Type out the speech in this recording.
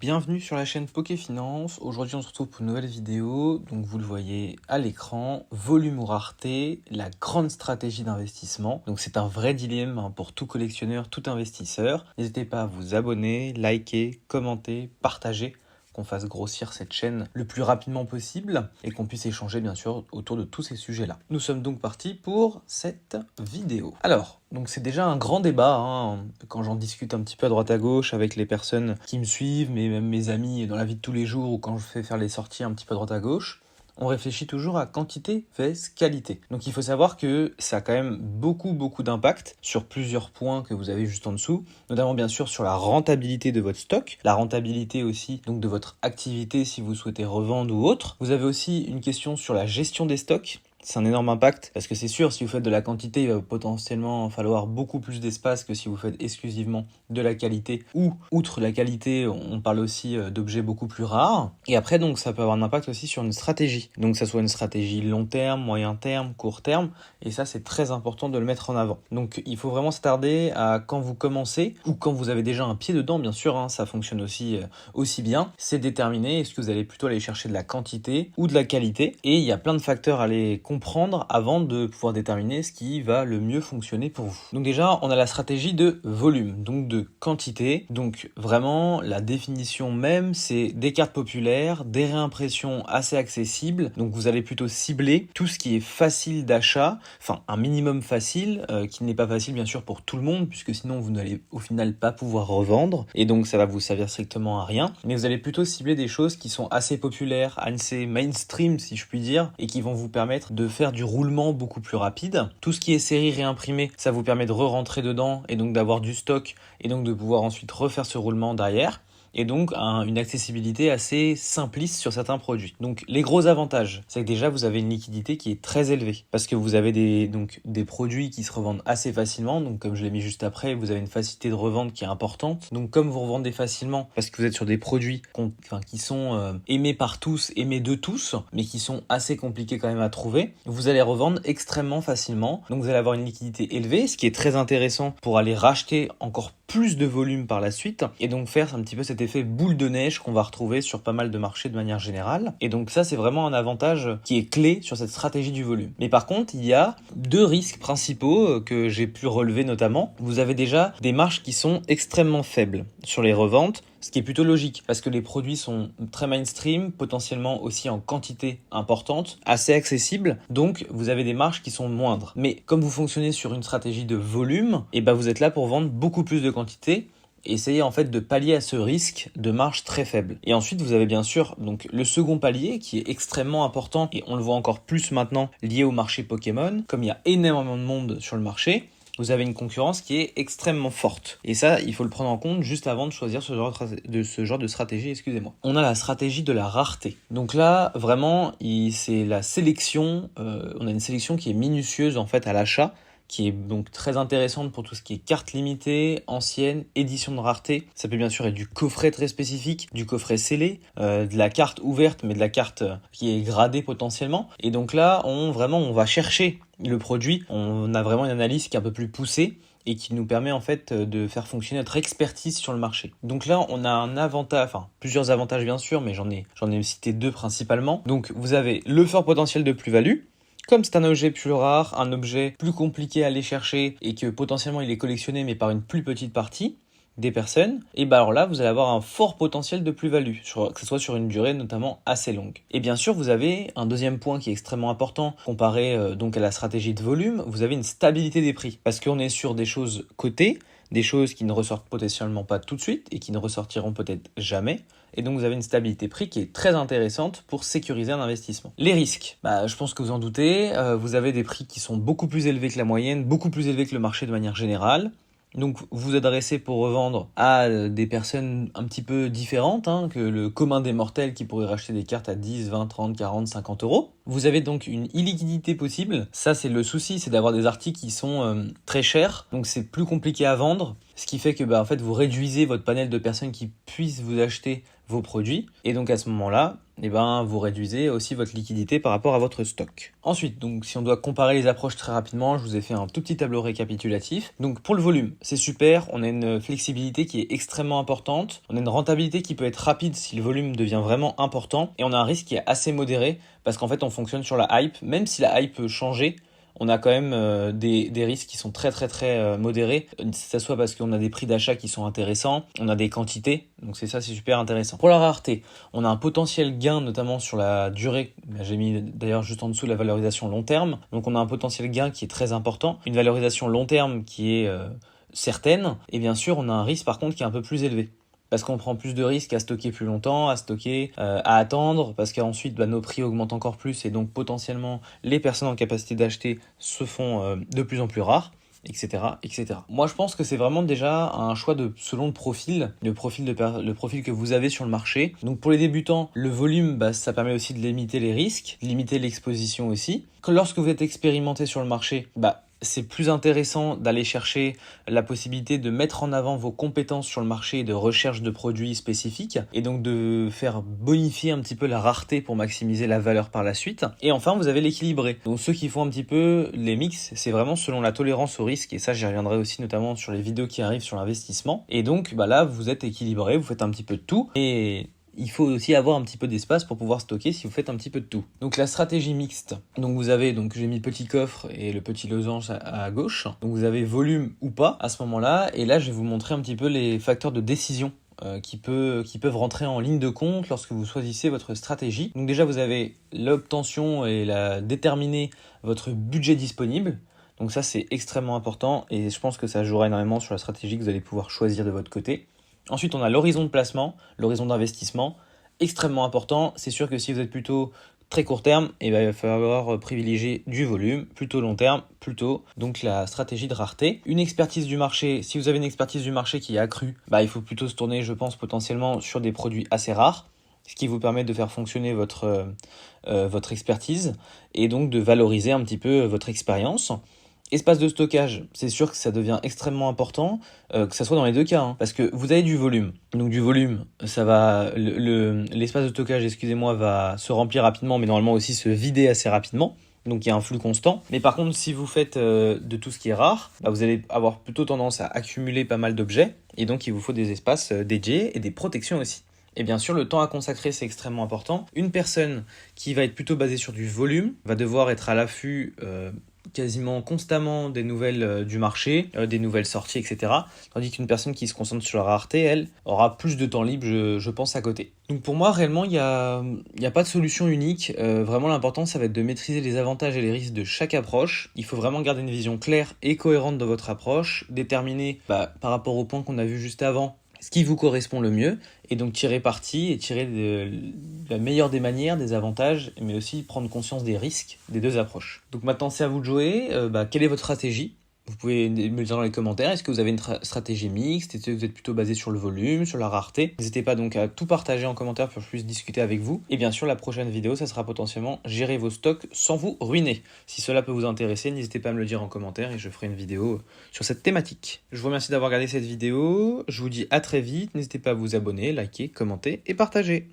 Bienvenue sur la chaîne Pokéfinance. Aujourd'hui, on se retrouve pour une nouvelle vidéo. Donc, vous le voyez à l'écran, volume ou rareté, la grande stratégie d'investissement. Donc, c'est un vrai dilemme pour tout collectionneur, tout investisseur. N'hésitez pas à vous abonner, liker, commenter, partager, qu'on fasse grossir cette chaîne le plus rapidement possible et qu'on puisse échanger bien sûr autour de tous ces sujets-là. Nous sommes donc partis pour cette vidéo. Alors, donc c'est déjà un grand débat, quand j'en discute un petit peu à droite à gauche avec les personnes qui me suivent, mais même mes amis dans la vie de tous les jours ou quand je fais faire les sorties un petit peu à droite à gauche. On réfléchit toujours à quantité vs qualité. Donc il faut savoir que ça a quand même beaucoup d'impact sur plusieurs points que vous avez juste en dessous, notamment bien sûr sur la rentabilité de votre stock, la rentabilité aussi donc de votre activité si vous souhaitez revendre ou autre. Vous avez aussi une question sur la gestion des stocks. C'est un énorme impact parce que c'est sûr, si vous faites de la quantité, il va potentiellement falloir beaucoup plus d'espace que si vous faites exclusivement de la qualité. Ou, outre la qualité, on parle aussi d'objets beaucoup plus rares. Et après, donc, ça peut avoir un impact aussi sur une stratégie. Donc, ça soit une stratégie long terme, moyen terme, court terme. Et ça, c'est très important de le mettre en avant. Donc, il faut vraiment s'attarder à quand vous commencez ou quand vous avez déjà un pied dedans, bien sûr, ça fonctionne aussi bien. C'est déterminer est-ce que vous allez plutôt aller chercher de la quantité ou de la qualité. Et il y a plein de facteurs à les comprendre avant de pouvoir déterminer ce qui va le mieux fonctionner pour vous. Donc déjà, on a la stratégie de volume, donc de quantité. Donc vraiment, la définition même, c'est des cartes populaires, des réimpressions assez accessibles. Donc vous allez plutôt cibler tout ce qui est facile d'achat, enfin un minimum facile, qui n'est pas facile bien sûr pour tout le monde, puisque sinon vous n'allez au final pas pouvoir revendre, et donc ça va vous servir strictement à rien. Mais vous allez plutôt cibler des choses qui sont assez populaires, assez mainstream si je puis dire, et qui vont vous permettre de faire du roulement beaucoup plus rapide. Tout ce qui est série réimprimée, ça vous permet de re-rentrer dedans et donc d'avoir du stock et donc de pouvoir ensuite refaire ce roulement derrière. Et donc une accessibilité assez simpliste sur certains produits. Donc les gros avantages, c'est que déjà vous avez une liquidité qui est très élevée parce que vous avez des produits qui se revendent assez facilement. Donc comme je l'ai mis juste après, vous avez une facilité de revente qui est importante. Donc comme vous revendez facilement parce que vous êtes sur des produits qui sont aimés par tous, aimés de tous, mais qui sont assez compliqués quand même à trouver, vous allez revendre extrêmement facilement. Donc vous allez avoir une liquidité élevée, ce qui est très intéressant pour aller racheter encore plus de volume par la suite et donc faire un petit peu cet effet boule de neige qu'on va retrouver sur pas mal de marchés de manière générale. Et donc ça, c'est vraiment un avantage qui est clé sur cette stratégie du volume. Mais par contre, il y a deux risques principaux que j'ai pu relever notamment. Vous avez déjà des marges qui sont extrêmement faibles sur les reventes, ce qui est plutôt logique parce que les produits sont très mainstream, potentiellement aussi en quantité importante, assez accessibles, donc vous avez des marges qui sont moindres. Mais comme vous fonctionnez sur une stratégie de volume, et vous êtes là pour vendre beaucoup plus de quantité. Essayez en fait de pallier à ce risque de marge très faible. Et ensuite, vous avez bien sûr donc le second palier qui est extrêmement important et on le voit encore plus maintenant lié au marché Pokémon. Comme il y a énormément de monde sur le marché, vous avez une concurrence qui est extrêmement forte. Et ça, il faut le prendre en compte juste avant de choisir ce genre de stratégie, excusez-moi. On a la stratégie de la rareté. Donc là, vraiment, c'est la sélection. On a une sélection qui est minutieuse en fait à l'achat, qui est donc très intéressante pour tout ce qui est cartes limitées, anciennes, édition de rareté. Ça peut bien sûr être du coffret très spécifique, du coffret scellé, de la carte ouverte, mais de la carte qui est gradée potentiellement. Et donc là, on va chercher le produit. On a vraiment une analyse qui est un peu plus poussée et qui nous permet en fait de faire fonctionner notre expertise sur le marché. Donc là, on a un avantage, plusieurs avantages bien sûr, mais j'en ai cité deux principalement. Donc vous avez le fort potentiel de plus-value. Comme c'est un objet plus rare, un objet plus compliqué à aller chercher et que potentiellement il est collectionné mais par une plus petite partie des personnes, et alors là vous allez avoir un fort potentiel de plus-value, que ce soit sur une durée notamment assez longue. Et bien sûr vous avez un deuxième point qui est extrêmement important comparé donc à la stratégie de volume, vous avez une stabilité des prix parce qu'on est sur des choses cotées, des choses qui ne ressortent potentiellement pas tout de suite et qui ne ressortiront peut-être jamais. Et donc vous avez une stabilité prix qui est très intéressante pour sécuriser un investissement. Les risques, je pense que vous en doutez, vous avez des prix qui sont beaucoup plus élevés que la moyenne, beaucoup plus élevés que le marché de manière générale. Donc vous adressez pour revendre à des personnes un petit peu différentes que le commun des mortels qui pourraient racheter des cartes à 10, 20, 30, 40, 50 euros. Vous avez donc une illiquidité possible. Ça c'est le souci, c'est d'avoir des articles qui sont très chers, donc c'est plus compliqué à vendre. Ce qui fait que en fait vous réduisez votre panel de personnes qui puissent vous acheter vos produits. Et donc à ce moment-là, eh ben, vous réduisez aussi votre liquidité par rapport à votre stock. Ensuite, donc, si on doit comparer les approches très rapidement, je vous ai fait un tout petit tableau récapitulatif. Donc, pour le volume, c'est super. On a une flexibilité qui est extrêmement importante. On a une rentabilité qui peut être rapide si le volume devient vraiment important. Et on a un risque qui est assez modéré parce qu'en fait, on fonctionne sur la hype. Même si la hype peut changer, on a quand même des risques qui sont très modérés. Ça soit parce qu'on a des prix d'achat qui sont intéressants, on a des quantités, donc c'est super intéressant. Pour la rareté, on a un potentiel gain notamment sur la durée. J'ai mis d'ailleurs juste en dessous la valorisation long terme. Donc on a un potentiel gain qui est très important. Une valorisation long terme qui est certaine. Et bien sûr, on a un risque par contre qui est un peu plus élevé. Parce qu'on prend plus de risques à stocker plus longtemps, à stocker, à attendre, parce qu'ensuite nos prix augmentent encore plus et donc potentiellement les personnes en capacité d'acheter se font de plus en plus rares, etc., etc. Moi je pense que c'est vraiment déjà un choix selon le profil que vous avez sur le marché. Donc pour les débutants, le volume, ça permet aussi de limiter les risques, limiter l'exposition aussi. Lorsque vous êtes expérimenté sur le marché, c'est plus intéressant d'aller chercher la possibilité de mettre en avant vos compétences sur le marché de recherche de produits spécifiques et donc de faire bonifier un petit peu la rareté pour maximiser la valeur par la suite. Et enfin, vous avez l'équilibré. Donc ceux qui font un petit peu les mix, c'est vraiment selon la tolérance au risque et ça, j'y reviendrai aussi notamment sur les vidéos qui arrivent sur l'investissement. Et donc là, vous êtes équilibré, vous faites un petit peu de tout et il faut aussi avoir un petit peu d'espace pour pouvoir stocker si vous faites un petit peu de tout. Donc la stratégie mixte. Donc vous avez, j'ai mis le petit coffre et le petit losange à gauche. Donc vous avez volume ou pas à ce moment-là. Et là, je vais vous montrer un petit peu les facteurs de décision qui peuvent rentrer en ligne de compte lorsque vous choisissez votre stratégie. Donc déjà, vous avez l'obtention et déterminer votre budget disponible. Donc ça, c'est extrêmement important et je pense que ça jouera énormément sur la stratégie que vous allez pouvoir choisir de votre côté. Ensuite, on a l'horizon de placement, l'horizon d'investissement, extrêmement important. C'est sûr que si vous êtes plutôt très court terme, il va falloir privilégier du volume, plutôt long terme, plutôt donc la stratégie de rareté. Une expertise du marché, si vous avez une expertise du marché qui est accrue, il faut plutôt se tourner, je pense, potentiellement sur des produits assez rares, ce qui vous permet de faire fonctionner votre expertise et donc de valoriser un petit peu votre expérience. Espace de stockage, c'est sûr que ça devient extrêmement important, que ça soit dans les deux cas, parce que vous avez du volume. Donc du volume, ça va, l'espace de stockage, va se remplir rapidement, mais normalement aussi se vider assez rapidement. Donc il y a un flux constant. Mais par contre, si vous faites de tout ce qui est rare, vous allez avoir plutôt tendance à accumuler pas mal d'objets, et donc il vous faut des espaces dédiés et des protections aussi. Et bien sûr, le temps à consacrer, c'est extrêmement important. Une personne qui va être plutôt basée sur du volume va devoir être à l'affût quasiment constamment des nouvelles du marché, des nouvelles sorties, etc. Tandis qu'une personne qui se concentre sur la rareté, elle, aura plus de temps libre, je pense, à côté. Donc pour moi, réellement, il y a pas de solution unique. Vraiment, l'important, ça va être de maîtriser les avantages et les risques de chaque approche. Il faut vraiment garder une vision claire et cohérente de votre approche, déterminer par rapport au point qu'on a vu juste avant, ce qui vous correspond le mieux, et donc tirer parti et tirer de la meilleure des manières, des avantages, mais aussi prendre conscience des risques des deux approches. Donc maintenant, c'est à vous de jouer. Quelle est votre stratégie ? Vous pouvez me le dire dans les commentaires. Est-ce que vous avez une stratégie mixte ? Est-ce que vous êtes plutôt basé sur le volume, sur la rareté ? N'hésitez pas donc à tout partager en commentaire pour que je puisse discuter avec vous. Et bien sûr, la prochaine vidéo, ça sera potentiellement gérer vos stocks sans vous ruiner. Si cela peut vous intéresser, n'hésitez pas à me le dire en commentaire et je ferai une vidéo sur cette thématique. Je vous remercie d'avoir regardé cette vidéo. Je vous dis à très vite. N'hésitez pas à vous abonner, liker, commenter et partager.